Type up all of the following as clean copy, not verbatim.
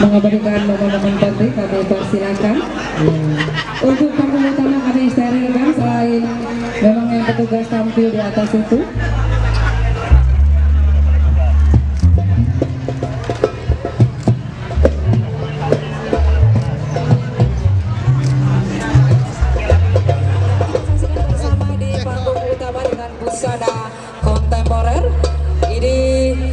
Mengabadikan momen-momen penting kami persilakan. Untuk panggung utama kami sterilkan selain memang yang petugas tampil di atas itu. Bersama di panggung utama dengan busana kontemporer. Ini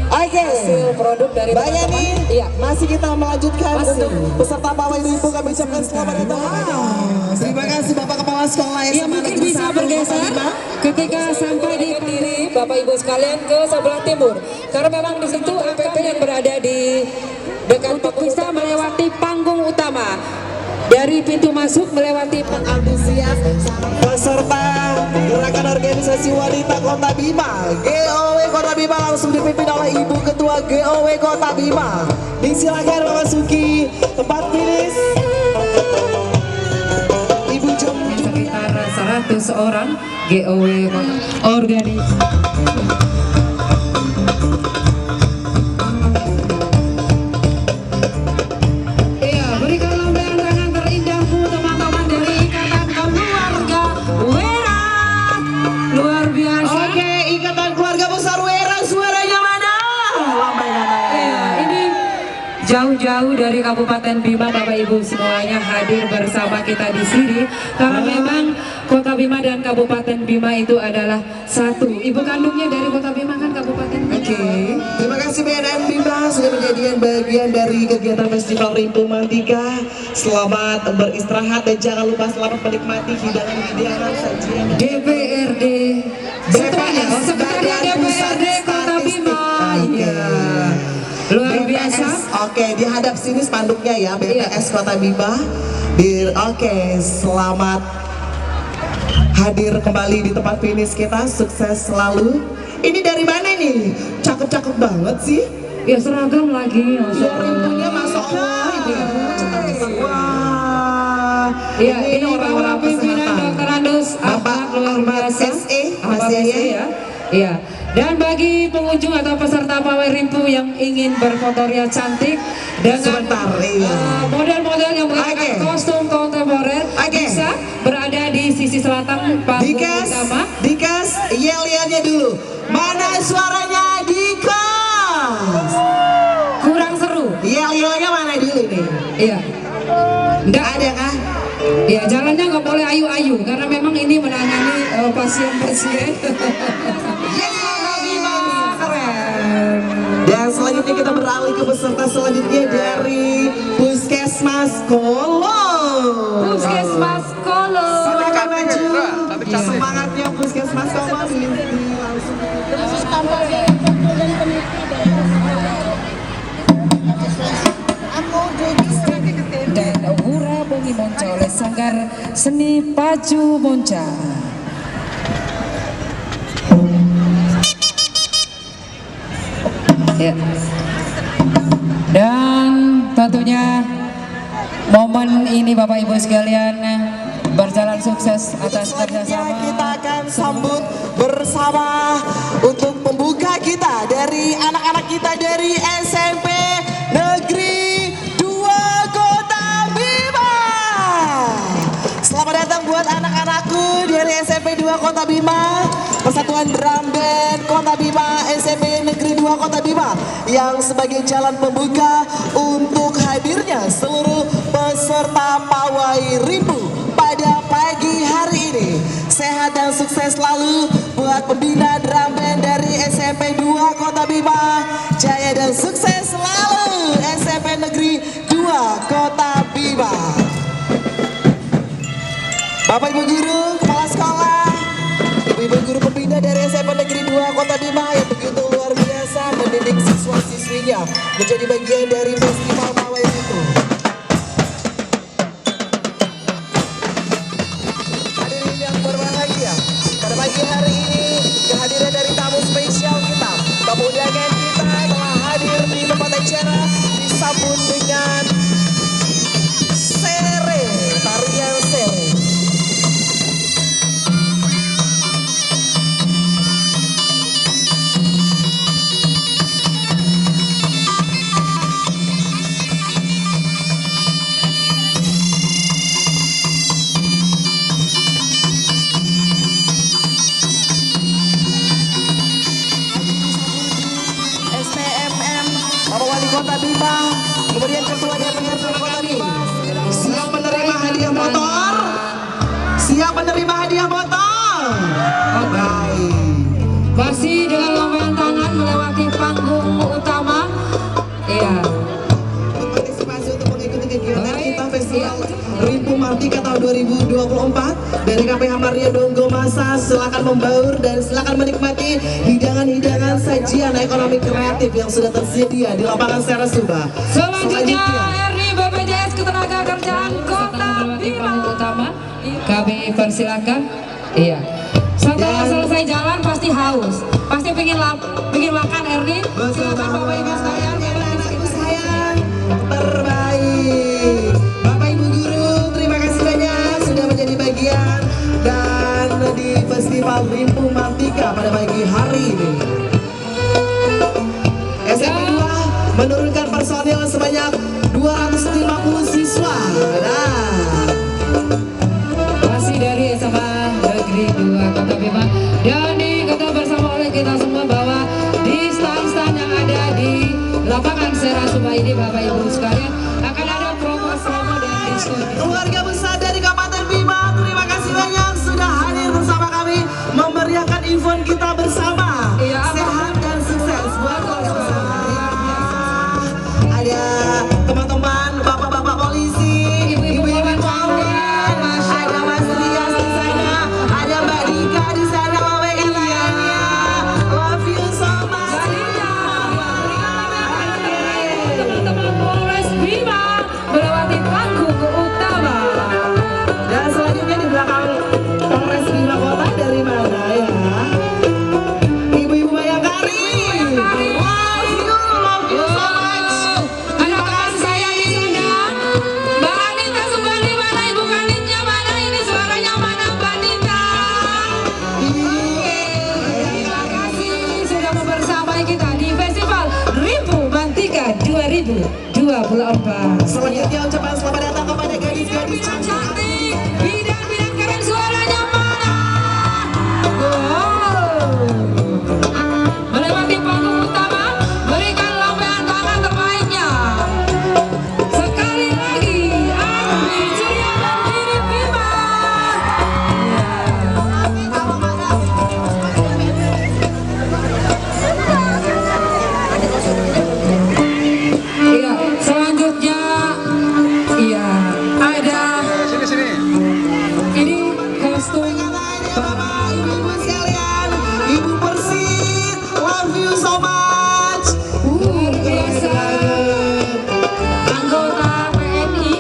hasil produk dari teman-teman. Iya, masih kita melanjutkan untuk peserta pawai ibu kami ucapkan selamat datang. Terima kasih Bapak Kepala Sekolah SMA. Ya mungkin bisa bergeser ketika sampai di diri Bapak Ibu sekalian ke sebelah timur. Karena memang di situ APP yang berada di dekat untuk bisa melewati panggung utama. Dari pintu masuk melewati antusias peserta gerakan organisasi wanita Kota Bima GOW Kota Bima langsung dipimpin oleh Ibu Ketua GOW Kota Bima. Disilakan memasuki tempat finish. Ibu Jom sekitar 100 orang GOW organisasi. Jauh-jauh dari Kabupaten Bima, Bapak Ibu semuanya hadir bersama kita di sini karena memang Kota Bima dan Kabupaten Bima itu adalah satu. Ibu kandungnya dari Kota Bima kan Kabupaten Bima. Oke, terima kasih BNN Bima sudah menjadi bagian dari kegiatan Festival Rimpu Mantika. Selamat beristirahat dan jangan lupa selamat menikmati hidangan-hidangan sajian DPRD BPS Sekretariat DPRD Kota Bima. Iya. Luar biasa. Oke, dihadap sini spanduknya ya BPS Kota Bima. Oke, selamat hadir kembali di tempat finish kita. Sukses selalu. Ini dari mana nih? Cakep-cakep banget sih. Ya seragam lagi. Ya rimpunya masuk ibu. Wah. Iya, ini orang-orang pimpinan kesehatan. Dr. Andus Bapak luar Ahmad biasa. SE, Ahmad masih SE ya. Iya. Dan bagi pengunjung atau peserta pawai rimpu yang ingin berfotoria cantik dengan Sebentar, iya. model-model yang menggunakan Oke. kostum kontemporer Oke. bisa berada di sisi selatan panggung utama. Dikas, yel-yelnya dulu. Mana suaranya Dikas? Kurang seru. Yel-yelnya mana dulu nih? Iya. Enggak ada kah? Ya jalannya nggak boleh ayu-ayu karena memang ini menangani pasien-pasien. Keren. Dan selanjutnya kita beralih ke peserta selanjutnya dari Puskesmas Kolong. Puskesmas Kolo. Silakan maju. Semangatnya Puskesmas Kolong langsung. Dan Hura Bongi Monca oleh Sanggar Seni Pacu Monca. Ya. Dan tentunya momen ini Bapak Ibu sekalian berjalan sukses atas kerjasama. Kita akan sambut bersama untuk pembuka kita dari anak-anak kita dari SMP Negeri 2 Kota Bima. Selamat datang buat anak-anakku dari SMP 2 Kota Bima, Persatuan Drum Band Kota Bima, SMP Negeri 2 Kota Bima, yang sebagai jalan pembuka untuk hadirnya seluruh peserta pawai rimpu pada pagi hari ini. Sehat dan sukses selalu buat pembina drum band dari SMP 2 Kota Bima. Jaya dan sukses selalu SMP Negeri 2 Kota Bima. Bapak Ibu Guru, Kepala Sekolah, Ibu-Ibu Guru pembina dari SMP Negeri 2 Kota Bima yang begitu luar biasa mendidik siswa-siswinya menjadi bagian dari festival pawai itu. Hadirin yang berbahagia, pada pagi hari ini kehadiran dari tamu spesial kita, tamu undangan kita telah hadir di tempat acara disambut dengan sere, tarian sere. Bapak Wali Kota Bima, kemudian Ketua DPRD Kota Bima. Siap menerima hadiah motor? Siap menerima hadiah motor? Baik. Masih dengan lambaian tangan melewati panggung utama. Iya. Partisipasi untuk mengikuti kegiatan kita Festival Rimpu Mantika tahun 2024 dari KPH Maria Donggo Masa. Silakan membaur dan silakan menikmati hidangan-hidangan sajian ekonomi kreatif yang sudah tersedia di lapangan Serasuba. Selanjutnya RI BPJS Ketenagakerjaan Kota Bima utama. Kami persilakan. Iya. Setelah selesai jalan pasti haus, pasti pingin makan RI. Silakan Bapak Ibu sekalian. Sayang terbaik. Bapak Ibu Guru, terima kasih banyak sudah menjadi bagian dan di Festival Rimpu Mantika pada pagi hari ini. SMP 2 menurunkan personil sebanyak 250 siswa. Masih dari SMA Negeri 2 Kota Bima. Dan diketahui bersama oleh kita semua bahwa di stand-stand yang ada di lapangan Serasuba ini Bapak Ibu sekalian akan ada promo-promo dan diskon. Keluarga besar dari Kabupaten Bima, terima kasih banyak sudah memeriahkan event kita bersama. Iya, apa? Sehat dan sukses buat bersama. Ada teman-teman, bapak-bapak polisi, ibu-ibu kawan, ada Mas Rias di sana, ada Mbak Dika di sana, memberikan tangannya. Love you so much. Teman-teman Polres Bima melewati panggung utama. Dan selanjutnya di belakang Polres Bima Kota dari mana ya? Ibu-ibu Bayangkari. Love you so much. Ada teman saya di sana. Mbak Anita Subandi mana? Ibu kandungnya mana? Ini suaranya mana Mbak Anita? Terima kasih sudah membersamai kita di Festival Rimpu Mantika 2024. Selanjutnya ucapan selamat datang kepada gadis-gadis cantik. Bidan-bidan keren, suaranya mana? Wow. Melewati panggung utama, berikan lambaian tangan terbaiknya. Sekali lagi, Army Jaya Mandiri Bima. Iya, selanjutnya, iya, ada ini kostum Bapak, ibu-ibu sekalian, Ibu Persit, love you so much. luar biasa. Anggota PNI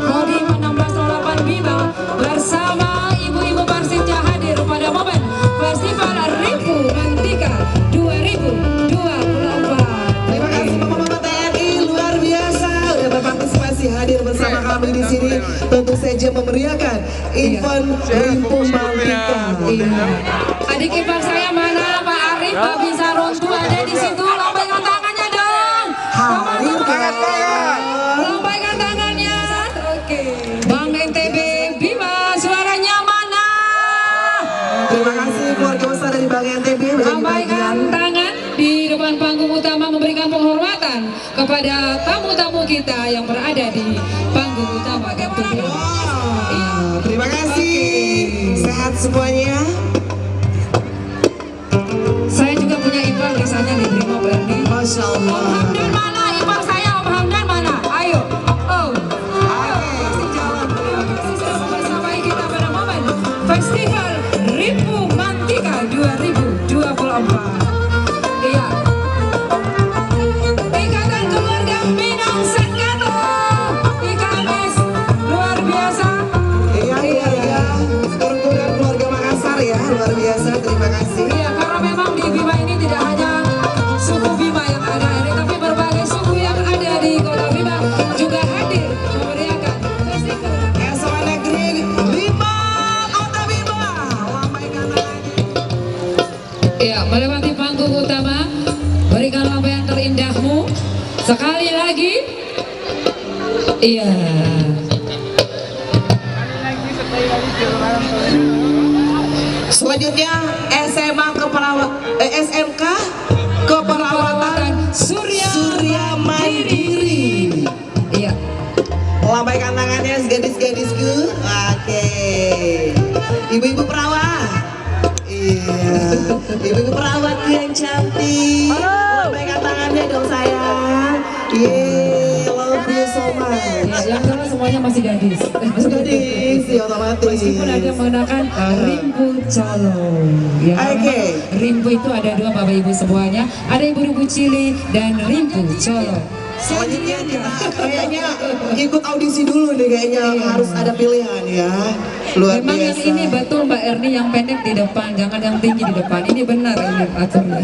Kodim 1608 Bima bersama ibu-ibu Persitnya hadir pada momen Festival Rimpu Mantika 2024. Terima kasih Bapak-bapak TNI, luar biasa udah berpartisipasi hadir bersama kami di sini. Tentu saja memeriahkan event Rimpu Mantika. Iya. Adik ipar saya mana? Pak Arif, Pak Bisa Rontu ada di situ. Lambaikan tangannya dong. Hadir Teman-teman, lambaikan tangannya. Oke. Bang NTB Bima, suaranya mana? Terima kasih keluarga besar dari Bang NTB menjadi Lambaikan bagian. tangan di depan panggung utama memberikan penghormatan kepada tamu-tamu kita yang berada di panggung utama tentunya. Wow, terima kasih. Sehat semuanya. Saya juga punya ipar misalnya di Brimob Erni. Masya Om Allah. Hamdan mana? Ipar saya Om Hamdan mana? Ayo. Oh. Ayo. Kasih jalan. Kasih sudah membersamai kita pada momen Festival Rimpu Mantika 2024. Iya. Ikatan Keluarga Minang Sengato. IKMS luar biasa. Iya, iya, iya. Kerukunan keluarga Makassar ya, luar biasa. Terima kasih. Iya, karena memang di Bima ini tidak hanya suku Bima yang ada ini, tapi berbagai suku yang ada di Kota Bima juga hadir memeriahkan festival. SMA Negeri 5 Kota Bima. Lambaikan tangannya. Iya, melewati panggung utama, berikan lambaian terindahmu sekali lagi. Iya. Selanjutnya SMK Keperawatan Surya Mandiri. Iya. Lambaikan tangannya gadis-gadisku. Oke. Ibu-ibu perawat. Iya. Ibu-ibu perawat yang cantik. Lambaikan tangannya dong sayang. Yeay, love you so much. Ya, yang jelas semuanya masih gadis. Masih gadis, ya otomatis. Meskipun ada yang mengenakan rimpu colo. Ya, Oke. memang rimpu itu ada dua Bapak Ibu semuanya. Ada ibu-ibu cili dan rimpu colo. Selanjutnya kita kayaknya ikut audisi dulu nih kayaknya harus ada pilihan ya. Luar Memang yang biasa. ini betul Mbak Erni, yang pendek di depan, jangan yang tinggi di depan. Ini benar ini aturnya.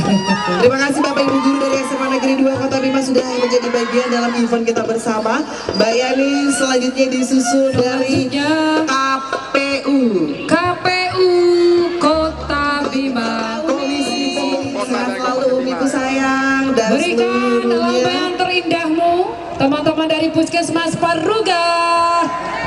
Terima kasih Bapak Ibu Guru dari SMA Negeri 2 Kota Bima sudah menjadi bagian dalam event kita bersama. Mbak Yani selanjutnya disusul dari Selanjutnya KPU. KPU Kota Bima. Komisi sehat selalu Umiku sayang dan Berikan seluruhnya. lambaian terindahmu teman-teman dari Puskesmas Paruga.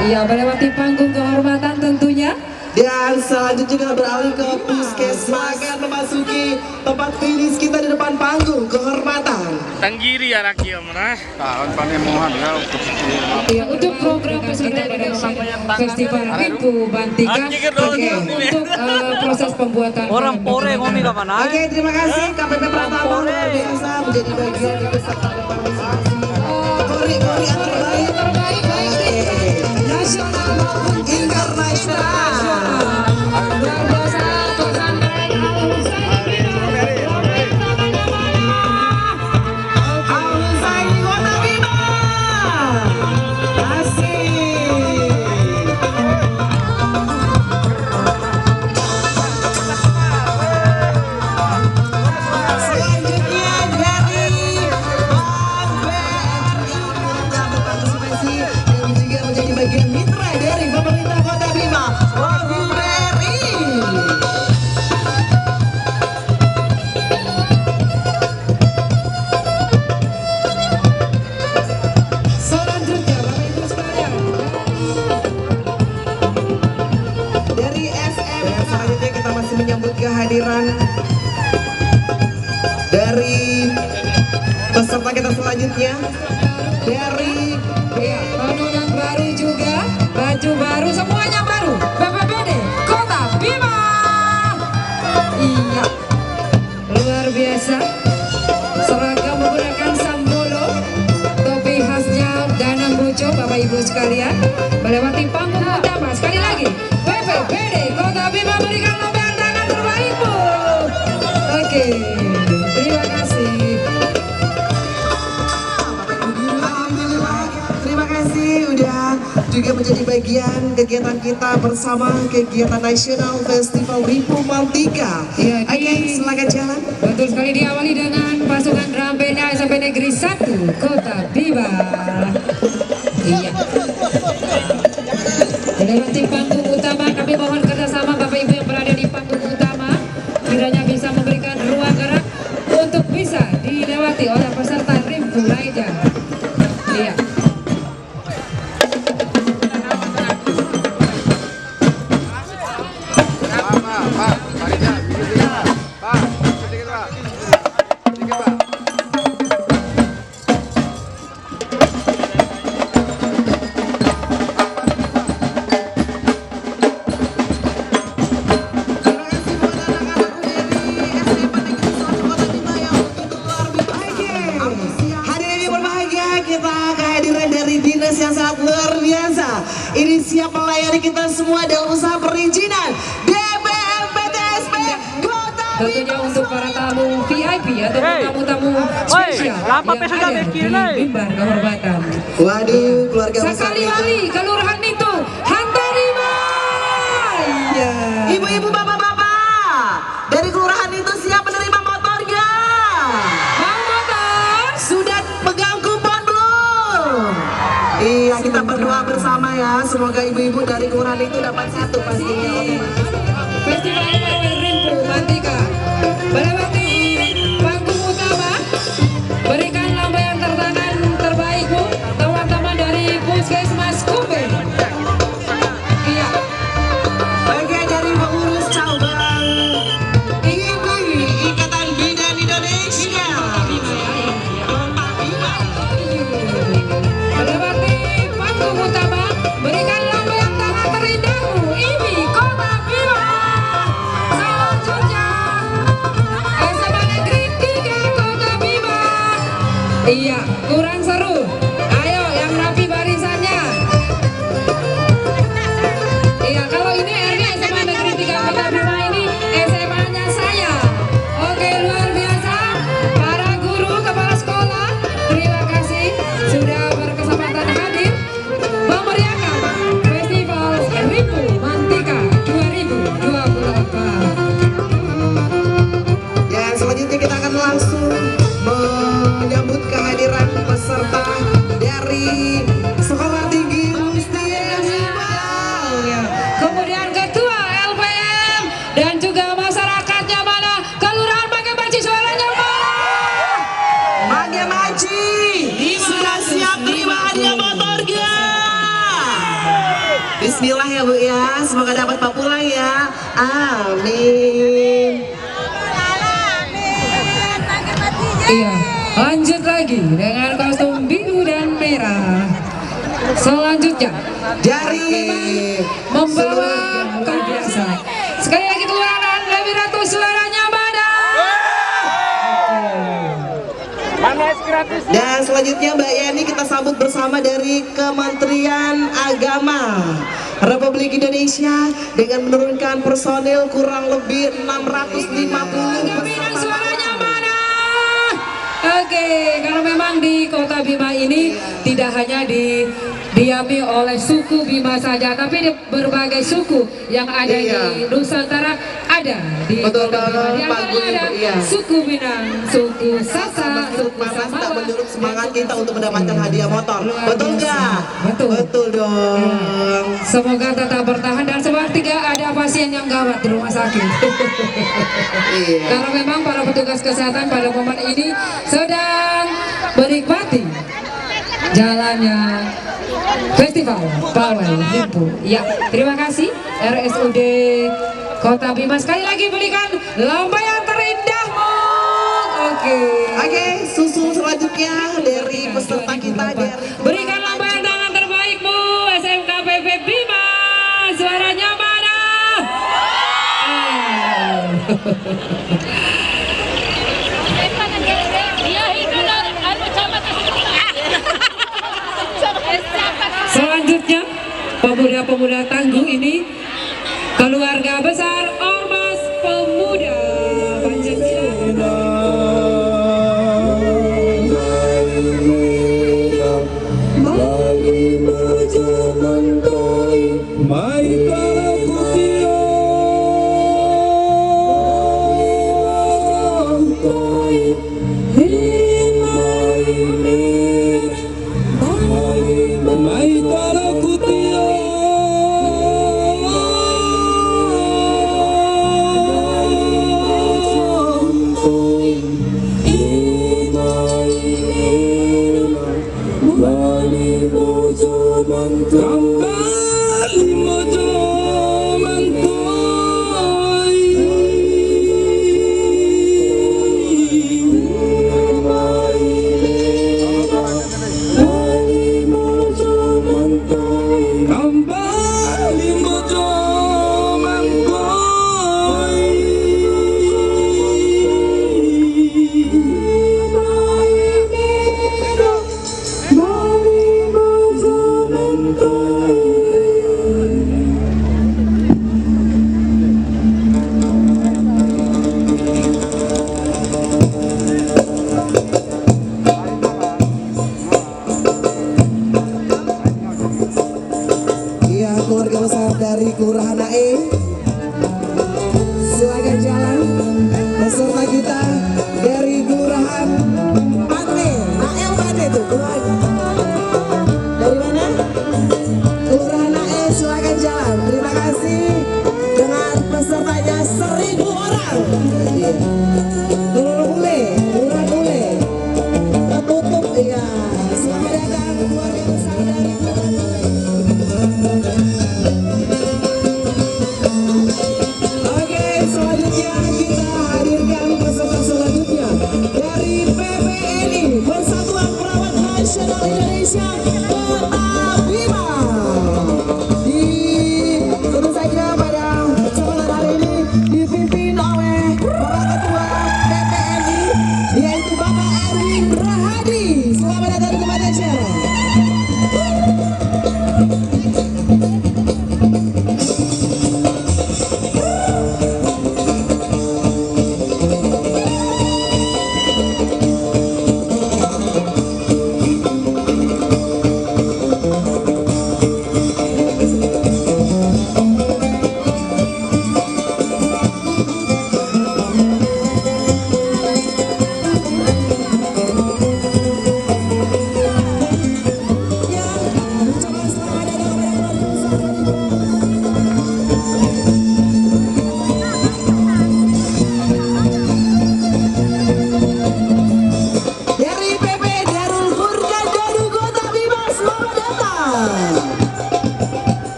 Iya, melewati panggung kehormatan tentunya. Dan selanjutnya juga beralih ke puskesmas akan memasuki tempat finish kita di depan panggung kehormatan. Tanggiri ya rakyat mana? Tahun panemohan ya. Ya, untuk program peserta pada Festival Rimpu Bantika untuk proses pembuatan Orang pore ngomi kapan ay? Oke, terima kasih KPP Pratama luar biasa menjadi bagian dari peserta partisipasi. Kori yang terbaik. Oke. nasional maupun Internasional. luar biasa pesantren Al-Husaini Kota Bima. Asik. Selanjutnya dari Bank BRI yang berpartisipasi dan juga menjadi bagian mitra dari pemerintah Kota Bima, Bank BRI. selanjutnya Bapak Ibu sekalian Dari SM selanjutnya kita masih menyambut kehadiran dari peserta kita selanjutnya dari bangunan baru juga, baju baru, semuanya baru. BPBD Kota Bima. Iya, luar biasa. Seragam menggunakan sambolo, topi khasnya Danang Boco, Bapak Ibu sekalian. Melewati panggung utama sekali lagi. BPBD Kota Bima berikan lombakan tangan terbaikmu. Oke, terima kasih. Alhamdulillah, terima kasih udah juga menjadi bagian kegiatan kita bersama kegiatan nasional Festival Rimpu Maltika. Ya, Oke, silakan jalan. Betul sekali, diawali dengan pasukan drum band SMP Negeri 1 Kota Bima. Iya. Melewati panggung utama, kami mohon kerjasama Bapak Ibu yang berada di panggung utama, kiranya bisa memberikan ruang gerak untuk bisa dilewati oleh peserta Rimpu lainnya. Iya. Terima kasih buat anak-anakku dari SMA Negeri 1 Kota Bima yang begitu luar biasa. Hadirin yang berbahagia, kita kehadiran dari dinas yang sangat luar biasa. Ini siap melayani kita semua dalam usaha perizinan DPMPTSP Kota Tentunya Bima. untuk para tamu VIP atau Hey. tamu-tamu Hey, spesial kenapa yang sudah ada di bikin, hey? mimbar kehormatan. Waduh, keluarga besar Sekali itu. lagi kelurahan itu Hantarima. Iya. Ibu-ibu, bapak-bapak, dari kelurahan itu siap menerima motor gak? Mau motor? Sudah pegang kupon belum? Iya, kita berdoa bersama ya. Semoga ibu-ibu dari kelurahan itu dapat satu pastinya. Festival Rimpu Bantika melewati panggung utama. Berikan lambaian tangan terbaikmu teman-teman dari Puskesmas Kumbe. Iya. Bagian dari pengurus cabang IBI Ikatan Bidan Indonesia. Melewati panggung utama, berikan lambaian tangan terindahmu, IBI Kota Bima. Selanjutnya, SMA Negeri 3 Kota Bima. Iya, kurang seru. Ayo, yang rapi barisannya. Iya, kalau ini RG SMA Negeri 3 Kota Bima, ini SMA-nya saya. Oke, luar biasa. Para guru, kepala sekolah, terima kasih sudah berkesempatan hadir memeriahkan Festival Rimpu Bantika 2024. Ya, selanjutnya kita akan langsung menyambut kehadiran peserta dari Sekolah Tinggi Mustiawan. Ya. Kemudian ketua LPM dan juga masyarakatnya mana? Kelurahan pakai baju suaranya mana? Mage Maji, sudah siap terima hadiah motor gak? Bismillah ya Bu ya, semoga dapat Pak pulang ya. Amin. Iya, lanjut lagi dengan kostum biru dan merah. Selanjutnya Dari membawa luar biasa. Sekali lagi tuanan lebih ratu suaranya mana? Dan selanjutnya Mbak Yani kita sambut bersama dari Kementerian Agama Republik Indonesia dengan menurunkan personil kurang lebih 650 Gemilang suaranya mana? Oke, kalau memang di Kota Bima ini tidak hanya didiami oleh suku Bima saja, tapi di berbagai suku yang ada di Nusantara ada di Betul Kota Bima. Di banget, Pak antaranya Guru, ada iya. suku Minang, suku Sasa, suku panas tak Samawa. menurut semangat kita untuk mendapatkan hadiah motor. Luar Betul biasa. nggak? Betul. Betul dong. Semoga tetap bertahan dan sepertiga ada pasien yang gawat di rumah sakit. Iya. Karena memang para petugas kesehatan pada momen ini sedang menikmati jalannya Festival Pawai Himpu. Ya, terima kasih RSUD Kota Bima. Sekali lagi berikan lambaian terindahmu. Oke, susul selanjutnya dari peserta kita dari Berikan lambaian tangan terbaikmu SMK PB Bima. Suaranya mana? Selanjutnya pemuda-pemuda tangguh ini keluarga besar Ormas Pemuda Pancasila.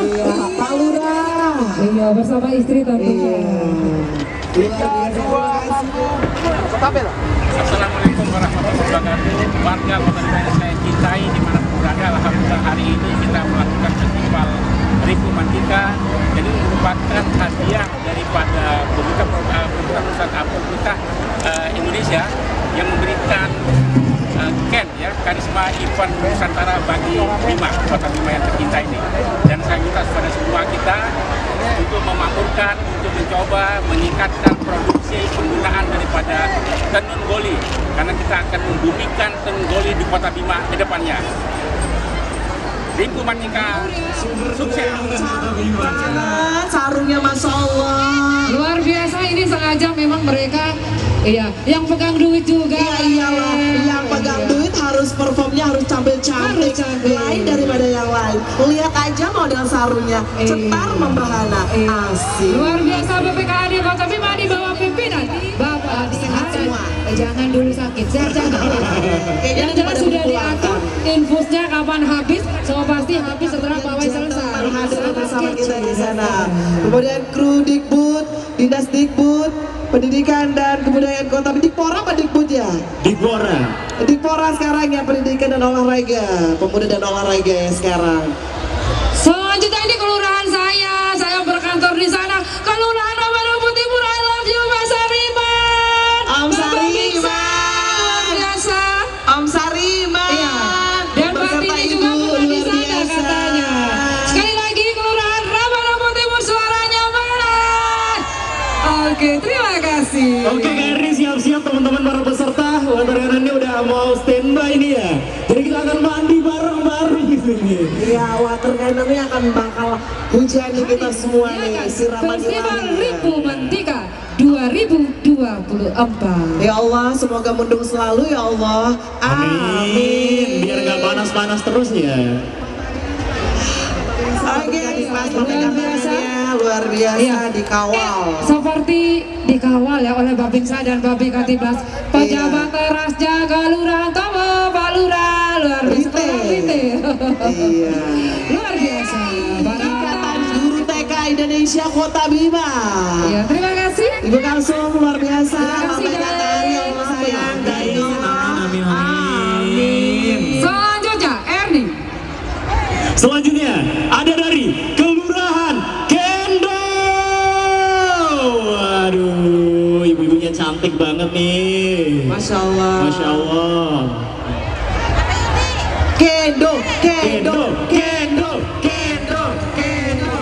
Iya, Pak Lurah. Iya, bersama istri tentunya. Assalamualaikum warahmatullahi wabarakatuh. Warga Kota Bima yang saya cintai dimanapun berada, alhamdulillah hari ini kita melakukan festival Ribu Mantika. Jadi merupakan hadiah daripada pemerintah Indonesia yang memberikan Ken ya, karisma event Nusantara bagi Bima, Kota Bima yang tercinta ini. Dan saya minta kepada semua kita untuk memakmurkan, untuk mencoba meningkatkan produksi penggunaan daripada tenun goli, karena kita akan membumikan tenun goli di Kota Bima ke depannya. Ribu Mantika, sukses. Sarungnya Masya Allah. Luar biasa, ini sengaja memang mereka, iya, yang pegang duit juga. Iya iyalah, yang pegang duit harus performnya harus cantik, lain daripada yang lain. Lihat aja model sarungnya, cetar membahana, asik. Luar biasa BPKAD Kota Bima di bawah pimpinan Bapak Sehat semua. Jangan dulu sakit, jangan. Kayaknya Yang jelas pada sudah berpulangkan. diatur infusnya kapan habis, so pasti habis setelah pawai selesai. Hadir bersama kita di sana. Kemudian kru Dikbud, Dinas Dikbud, Pendidikan dan Kebudayaan Kota Dikpora apa Dikbud ya? Dikpora. Dikpora sekarang ya, Pendidikan dan Olahraga, Pemuda dan Olahraga ya sekarang. Selanjutnya ini kelurahan saya berkantor di sana. Kelurahan Rawamangun Timur, I love you Mas Sariman. Om Bapak Biksa, Sariman. luar biasa. Om Sariman. Iya. Dan Mbak beserta Tini ibu juga pernah di luar sana biasa. katanya. Sekali lagi kelurahan Rawamangun Timur, suaranya mana? Oke, terima kasih. Oke Kak Erni, siap-siap teman-teman para peserta. Water cannon ini udah mau standby nih ya. Jadi kita akan mandi bareng-bareng di sini. Iya, water cannon ini akan bakal hujani kita semua nih, siraman Festival ilahi. Ribu Mantika 2024. Ya Allah, semoga mendung selalu ya Allah. Amin. Biar nggak panas-panas terus ya. Oke, luar biasa Iya. dikawal. Seperti dikawal ya oleh Babinsa dan Babi Katiblas. Pejabat teras jaga Lurah Tomo, Pak Lurah, luar biasa. Rite. Iya. Luar biasa. Ikatan Guru TK Indonesia Kota Bima. Ya, terima kasih. Ibu Kalsum luar biasa. Terima kasih, Lambaikan Dai. tangan ya Allah sayang. Dai. Amin, amin. Selanjutnya Erni. Selanjutnya ada dari Kelurahan Kendo. Waduh, ibu-ibunya cantik banget nih. Masya Allah. Masya Allah. Kendo, Kendo, kendo, Kendo, Kendo.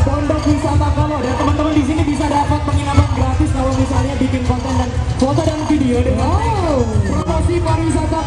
Pondok Wisata Kolo, dan teman-teman di sini bisa dapat penginapan gratis kalau misalnya bikin konten dan foto dan video dengan promosi pariwisata